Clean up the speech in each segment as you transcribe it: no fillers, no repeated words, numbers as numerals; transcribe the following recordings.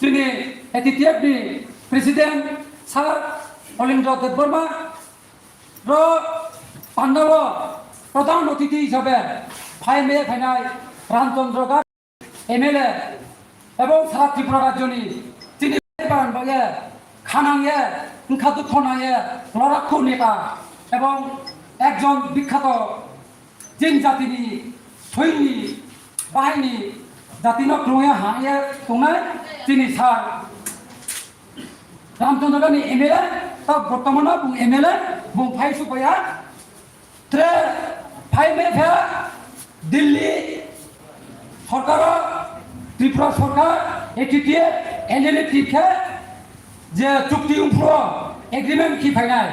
जोंनि एटिटिएफनि प्रेसिडेन्ट सार अलिन्द्र देबबर्मा र पान्डाव प्रधान अतिथि हिसाबै फाइमे फाइनाय रामचंद्र गार एमएलए এবং সারা ত্রিপুরা রাজ্যনি তিনি বাগে খানাঙে খাদ্য খনাঙে লড়াক্ষু নেতা এবং একজন বিখ্যাত জিন জাতিনি সৈনিক বাহিনী জাতিন ক্রমে হাঁয়ে দंनाय তিনি স্যার রামচন্দ্র গারনি এমএলএ তা বর্তমানে এমএলএ বুং ফাই সুপায়া ত্রে ফাইমে ফে দিল্লি সরকার त्रिपुरा सरकार एटिटिएफ एनएलएफ टीखे जे चुक्ति उफ्र एग्रीमेंट की फाइनाल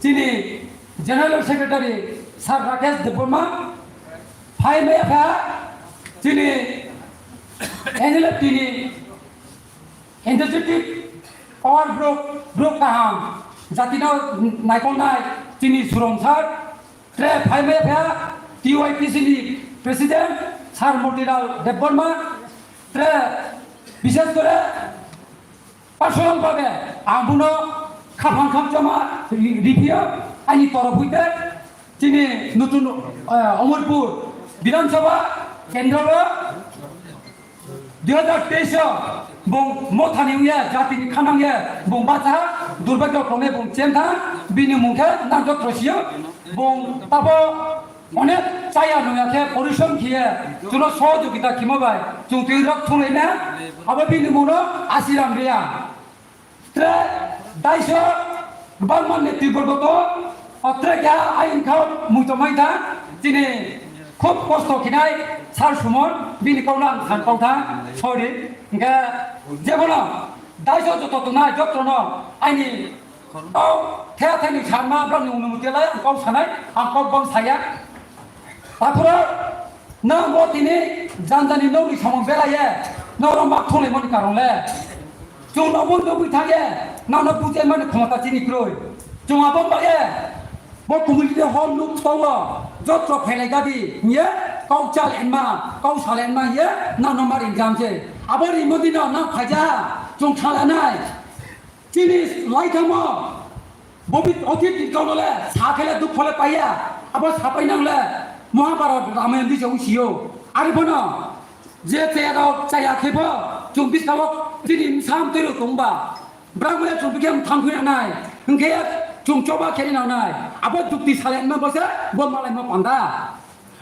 चीनी general secretary sir Rakesh Debbarma फाइमे फा चीनी एनएलएफ टीनी एनर्जेटिक पावर ग्रुप काहाम जातिना नायकनाय चीनी सुरंसार ट्रे फाइमे फा TYPC president sir Motilal Debbarma विशेष कर पार्सोनाल भावे आंबुनो खाफां खामजमा रिभिउ आंनि तरफ हইতে তিনি নতুন अमरपुर विधानसभा केंद्र 2023 बं मथानिया जातिनि खानांगे बं बाथा दुर्भाग्य क्रमे बं चेमथा बिनि मुखे नांजो त्रसियो बं ताबो অনেক চাইয়া নয়াকে পরিশ্রম খিয়ে জন্য সহযোগিতা খিমাবাই जों তৈরক থুলেনা আবার বিনি মনো আসিরাম রিয়া ত্রে দাইশ বারমান নেতৃবর্গত অত্রে গা আইন খাও মুতমাইতা তিনি খুব কষ্ট খিনাই সার সুমন বিনি কাউনা খান কাউথা সরি গা যেবনা দাইশ যত না যত্ন আইনি থেয়াথানি সারমা ব্রানি অনুমতিলাই আंकाव সানাই आंकाव बं साया তারপরে না তিনি জানজানি নৌরি সমন বেলায়ে নরম বাক থলে মনি কারণে जों नबो नबो থাকে না না বুঝে মানে ক্ষমতা চিনি ক্রয় जों আবো বাগে বো কমিটি হল লুক তাও যত্র ফেলে গাদি নিয়ে কাউ চাল এনমা কাউ সাল এনমা ইয়ে না নম্বর এক্সামছে আবার এই মদিনা না ফাজা जों খালানাই চিনি লাইথামো ববিত অতীত কাউলে সাখেলে দুখ ফলে পাইয়া আবার সাপাই নাংলে महाभारत रामायण बिजौ सियो आरोबनो जे तेराव जायाखैबो जों बिसाव दिनै साम तैरो दंबा ब्राह्मण जों बिकेम थांफैनाय ओंखे जों चबा खेलिनाय आबो दुक्ति सालेन मा बसे बमालाय मा पान्दा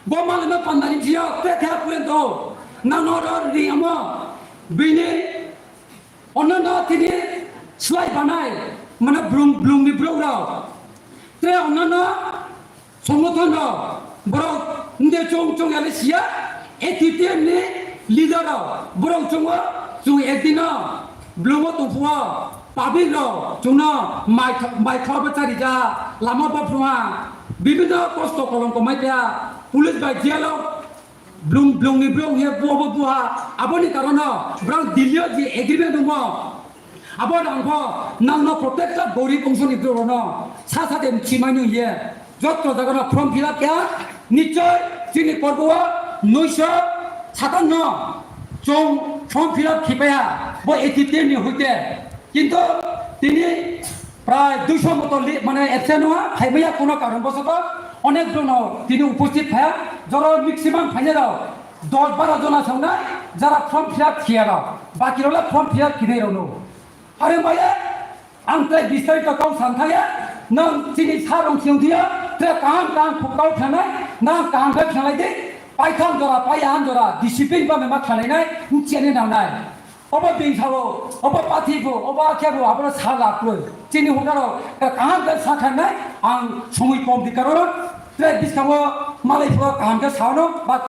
बमालाय मा पान्दानि जियो पेखे पुरेन्तो नानर रियामो बिनि अन्नना तिनि स्लाइ बानाय माने ब्लुंनि ब्लौराव ते अन्नना संगठन borong nde chong ale sia etitiem ni leader borong chong ju edina blomo to phwa public ro chungna mai khaba chari ja lama ba phwa bibinno kosto kolong ko mai pya police by dialog blung ni blung he bo buha aboni karono brang dilio ji agreement mo abon angho nangno protector gori kongsoni drono sa sa dem chimanu ye যত্র জায়গা form fill up কেয়া নিশ্চয় তিনি করব 957 जों form fill up খিপায়া বো ATM নি হইতে কিন্তু তিনি প্রায় 200 মতো মানে এবসেন্ট হওয়া ফাইমায়া কোনো কারণবশত অনেক জন তিনি উপস্থিত থাকা যারা ম্যাক্সিমাম ফাইনে দাও 10-12 জন আছে না যারা ফর্ম ফিল আপ খিয়া দাও বাকি রলা ফর্ম ফিল আপ কিনে রনো আরে মায়া आंते बिस्तारित काउ सानथाया नों चिनि सारं सिंथिया ते काम फुकाउ थानाय ना काम फे थानाय दे पाइखान जरा पायान जरा डिसिप्लिन बा मा थानाय चेने नावनाय अब बिंसाव अब पाथिगो अब आखेबो आबो साला प्रो चिनि होगारो काम फे साखानाय आं समय कम दिकारो ते बिस्काव मालायफोर काम फे सावनो बा